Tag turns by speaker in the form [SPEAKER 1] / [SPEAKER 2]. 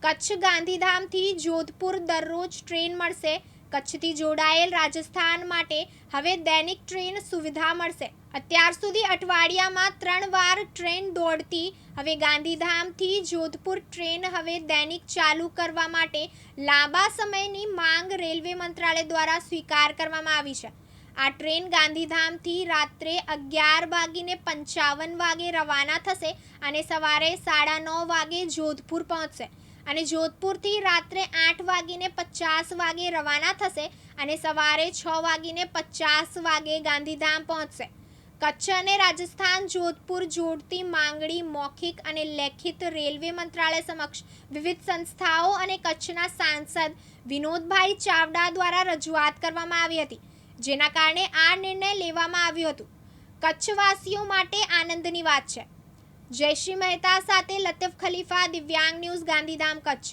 [SPEAKER 1] કચ્છ ગાંધીધામથી જોધપુર દરરોજ ટ્રેન મળશે. કચ્છથી જોડાયેલ રાજસ્થાન માટે હવે દૈનિક ટ્રેન સુવિધા મળશે. અત્યાર સુધી અઠવાડિયામાં 3 વાર ટ્રેન દોડતી હવે ગાંધીધામથી જોધપુર ટ્રેન હવે દૈનિક ચાલુ કરવા માટે લાંબા સમયની માંગ રેલવે મંત્રાલય દ્વારા સ્વીકાર કરવામાં આવી છે. આ ટ્રેન ગાંધીધામથી રાત્રે 11:55 વાગે રવાના થશે અને સવારે 9:30 વાગે જોધપુર પહોંચશે અને જોધપુરથી રાત્રે 8:50 વાગે રવાના થશે અને સવારે 6:50 વાગે ગાંધીધામ પહોંચશે. કચ્છ અને રાજસ્થાન જોધપુર જોડતી માંગણી મૌખિક અને લેખિત રેલવે મંત્રાલય સમક્ષ વિવિધ સંસ્થાઓ અને કચ્છના સાંસદ વિનોદભાઈ ચાવડા દ્વારા રજૂઆત કરવામાં આવી હતી, જેના કારણે આ નિર્ણય લેવામાં આવ્યો હતો. કચ્છવાસીઓ માટે આનંદની વાત છે. જયશ્રી મહેતા સાથે લતીફ ખલીફા, દિવ્યાંગ ન્યૂઝ, ગાંધીધામ, કચ્છ.